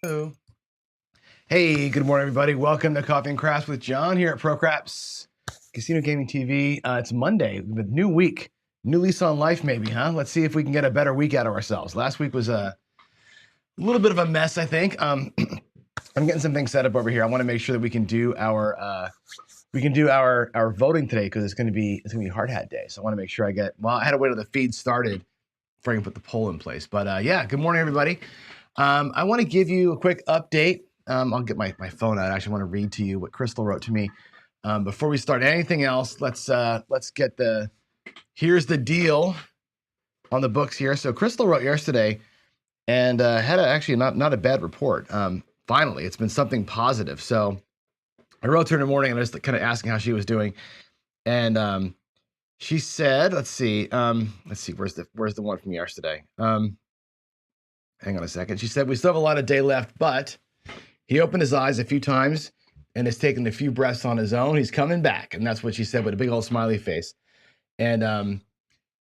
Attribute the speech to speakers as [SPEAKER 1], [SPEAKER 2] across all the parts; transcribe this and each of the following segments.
[SPEAKER 1] Hello. Hey, good morning, everybody. Welcome to Coffee and Crafts with John here at ProCraps Casino Gaming TV. It's Monday, with new week, new lease on life, maybe, huh? Let's see if we can get a better week out of ourselves. Last week was a little bit of a mess, I think. I'm getting some things set up over here. I want to make sure that we can do our voting today because it's going to be hard hat day. So I want to make sure I had to wait till the feed started before I can put the poll in place. But yeah, good morning, everybody. I want to give you a quick update. I'll get my phone out. I actually want to read to you what Crystal wrote to me. Before we start anything else, let's get here's the deal on the books here. So Crystal wrote yesterday and had actually not a bad report. Finally, it's been something positive. So I wrote to her in the morning and I was kind of asking how she was doing. And she said, let's see, where's the one from yesterday? Hang on a second. She said, we still have a lot of day left, but he opened his eyes a few times and has taken a few breaths on his own. He's coming back. And that's what she said with a big old smiley face. And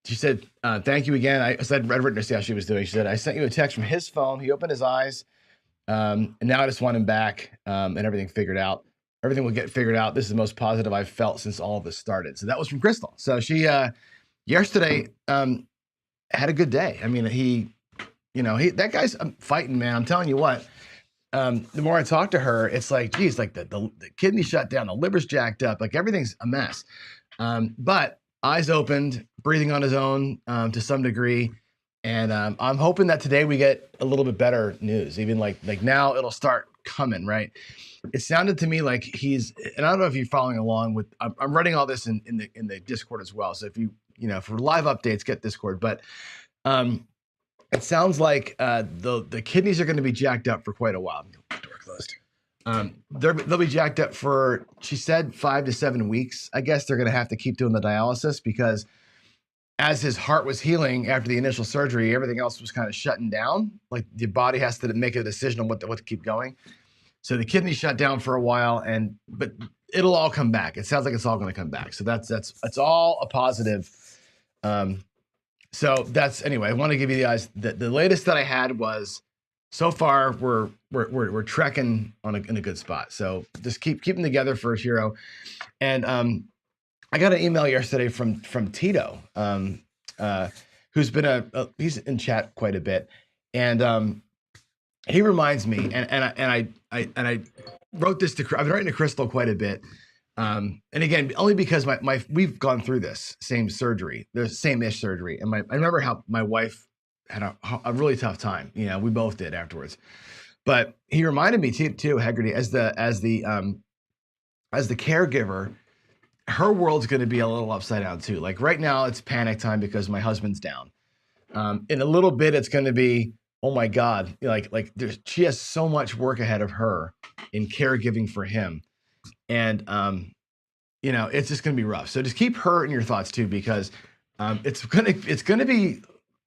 [SPEAKER 1] she said, thank you again. I'd written to see how she was doing. She said, I sent you a text from his phone. He opened his eyes. And now I just want him back and everything figured out. Everything will get figured out. This is the most positive I've felt since all of this started. So that was from Crystal. So she, yesterday, had a good day. I mean, that guy's fighting, man. I'm telling you what, the more I talk to her, it's like, geez, like the kidney shut down, the liver's jacked up, like everything's a mess. But eyes opened, breathing on his own to some degree. And I'm hoping that today we get a little bit better news, even like now it'll start coming, right? It sounded to me like and I don't know if you're following along with, I'm writing all this in the Discord as well. So if for live updates, get Discord, but it sounds like the kidneys are going to be jacked up for quite a while. Door closed. They'll be jacked up for, she said, 5 to 7 weeks. I guess they're going to have to keep doing the dialysis because as his heart was healing after the initial surgery, everything else was kind of shutting down. Like the body has to make a decision on what to keep going. So the kidney shut down for a while, but it'll all come back. It sounds like it's all going to come back. So that's all a positive. So anyway, I want to give you guys the latest that I had was so far we're trekking in a good spot. So just keep them together for Hero. And I got an email yesterday from Tito, who's been he's in chat quite a bit, and he reminds me, and I wrote this I've been writing to Crystal quite a bit. And again, only because we've gone through this same surgery, the same-ish surgery. And I remember how my wife had a really tough time. We both did afterwards, but he reminded me too, Hegarty, as the caregiver, her world's going to be a little upside down too. Like right now it's panic time because my husband's down. In a little bit, it's going to be, oh my God, she has so much work ahead of her in caregiving for him. And, it's just going to be rough. So just keep her in your thoughts too, because it's going to be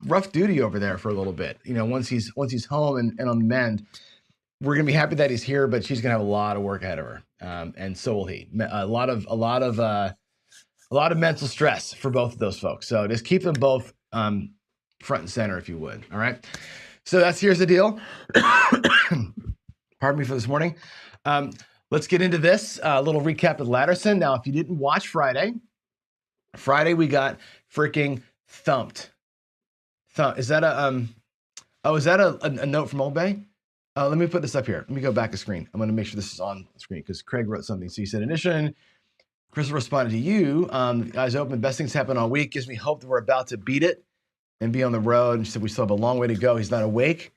[SPEAKER 1] rough duty over there for a little bit. Once he's home and on the mend, we're going to be happy that he's here, but she's going to have a lot of work ahead of her. And so will he. A lot of mental stress for both of those folks. So just keep them both front and center, if you would. All right. So here's the deal. Pardon me for this morning. Let's get into this. A little recap of Latterson. Now, if you didn't watch Friday we got freaking thumped. Is that a note from Old Bay? Let me put this up here. Let me go back a screen. I'm going to make sure this is on the screen because Craig wrote something. So he said, initially, Crystal responded to you. Eyes open. Best things happen all week. Gives me hope that we're about to beat it and be on the road. And she said, we still have a long way to go. He's not awake,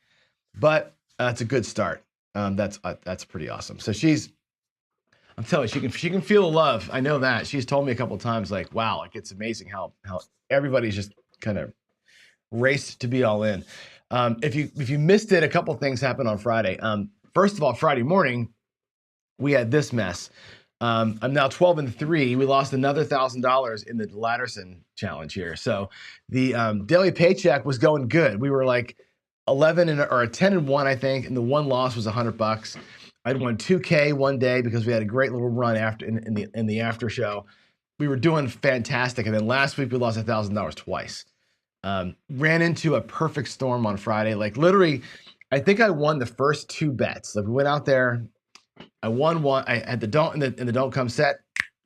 [SPEAKER 1] but it's a good start. That's pretty awesome. So I'm telling you, she can feel the love. I know that. She's told me a couple of times, like, wow, like it's amazing how everybody's just kind of raced to be all in. If you missed it, a couple of things happened on Friday. First of all, Friday morning, we had this mess. I'm now 12-3. We lost another $1,000 in the Latterson challenge here. So the daily paycheck was going good. We were like 10-1, I think, and the one loss was $100. I'd won $2K one day because we had a great little run after in the after show. We were doing fantastic, and then last week we lost $1,000 twice. Ran into a perfect storm on Friday. Like literally, I think I won the first 2 bets. Like we went out there, I won one. I had the don't in the don't come set,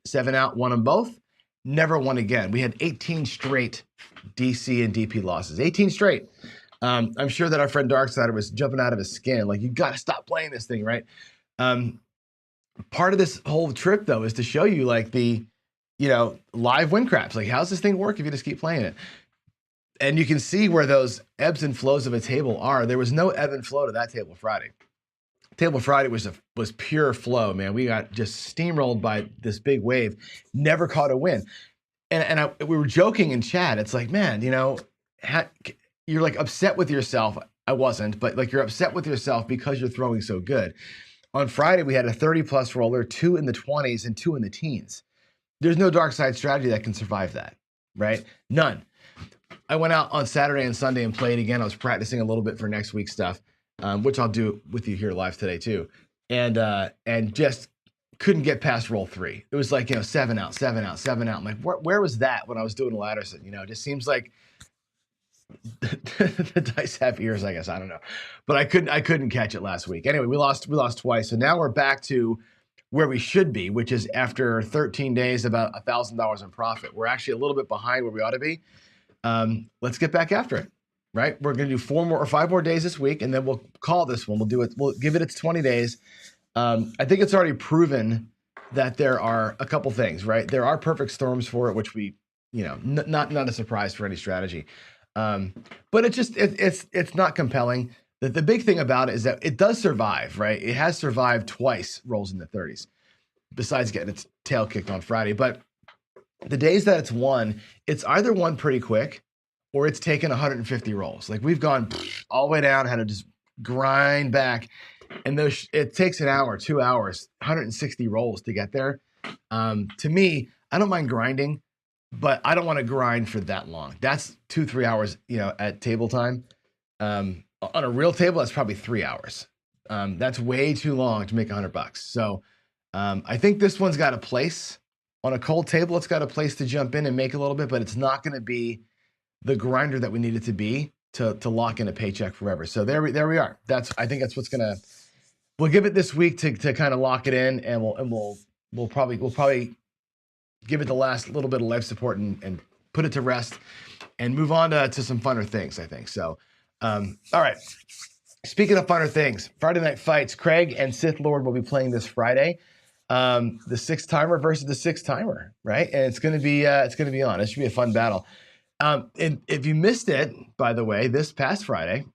[SPEAKER 1] 7 out, won them both. Never won again. We had 18 straight DC and DP losses. 18 straight. I'm sure that our friend Darksider was jumping out of his skin. Like, you got to stop playing this thing, right? Part of this whole trip, though, is to show you like the, live win craps. Like, how's this thing work if you just keep playing it? And you can see where those ebbs and flows of a table are. There was no ebb and flow to that table Friday. Table Friday was pure flow, man. We got just steamrolled by this big wave. Never caught a win. And we were joking in chat. It's like, man, you're like upset with yourself. I wasn't, but like you're upset with yourself because you're throwing so good. On Friday, we had a 30-plus roller, 2 in the 20s and 2 in the teens. There's no dark side strategy that can survive that, right? None. I went out on Saturday and Sunday and played again. I was practicing a little bit for next week's stuff, which I'll do with you here live today too. And just couldn't get past roll 3. It was like, 7 out, 7 out, 7 out. I'm like, where was that when I was doing the ladder set? It just seems like the dice have ears, I guess. I don't know, but I couldn't catch it last week. Anyway, we lost twice. So now we're back to where we should be, which is after 13 days, about $1,000 in profit. We're actually a little bit behind where we ought to be. Let's get back after it, right? We're going to do 5 more days this week, and then we'll call this one. We'll give it its 20 days. I think it's already proven that there are a couple things, right? There are perfect storms for it, which we, not a surprise for any strategy. But it's not compelling. The big thing about it is that it does survive, right? It has survived twice rolls in the 30s, besides getting its tail kicked on Friday. But the days that it's won, it's either won pretty quick or it's taken 150 rolls. Like we've gone all the way down, had to just grind back. And it takes an hour, 2 hours, 160 rolls to get there. To me, I don't mind grinding, but I don't want to grind for that long. That's 2-3 hours, at table time. On a real table, that's probably 3 hours. That's way too long to make $100. So I think this one's got a place. On a cold table, it's got a place to jump in and make a little bit, but it's not going to be the grinder that we need it to be to lock in a paycheck forever. So there we are. I think that's what's gonna. We'll give it this week to kind of lock it in, and we'll probably give it the last little bit of life support and put it to rest and move on to some funner things, I think. So, all right. Speaking of funner things, Friday Night Fights, Craig and Sith Lord will be playing this Friday. The 6-timer versus the 6-timer, right? And it's gonna be on. It should be a fun battle. And if you missed it, by the way, this past Friday,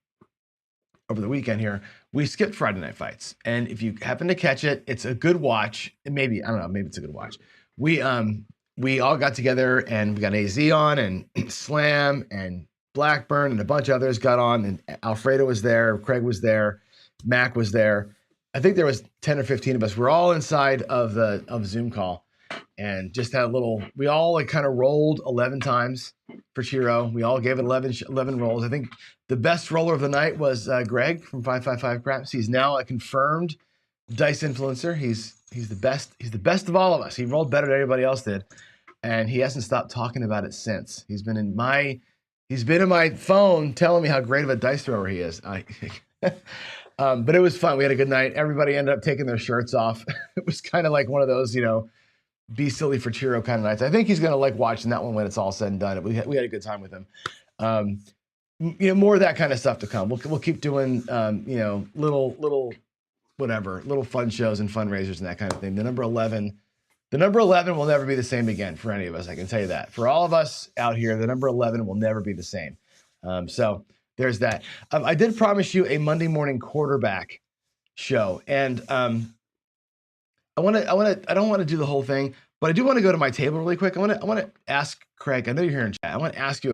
[SPEAKER 1] over the weekend here, we skipped Friday Night Fights. And if you happen to catch it, it's a good watch. Maybe, I don't know, maybe it's a good watch. We all got together and we got AZ on and Slam and Blackburn and a bunch of others got on, and Alfredo was there, Craig was there, Mac was there. I think there was 10 or 15 of us. We're all inside of Zoom call and just had we all like kind of rolled 11 times for Chiro. We all gave it 11 rolls. I think the best roller of the night was Greg from 555 Craps. He's now a confirmed dice influencer. He's the best. He's the best of all of us. He rolled better than everybody else did, and he hasn't stopped talking about it since. He's been in my phone telling me how great of a dice thrower he is. But it was fun. We had a good night. Everybody ended up taking their shirts off. It was kind of like one of those, be silly for Chiro kind of nights. I think he's going to like watching that one when it's all said and done. We had a good time with him. More of that kind of stuff to come. We'll keep doing, little fun shows and fundraisers and that kind of thing. The number 11 will never be the same again for any of us. I can tell you that. For all of us out here, the number 11 will never be the same. So there's that. I did promise you a Monday morning quarterback show, and I don't want to do the whole thing, but I do want to go to my table really quick. I want to ask Craig. I know you're here in chat. I want to ask you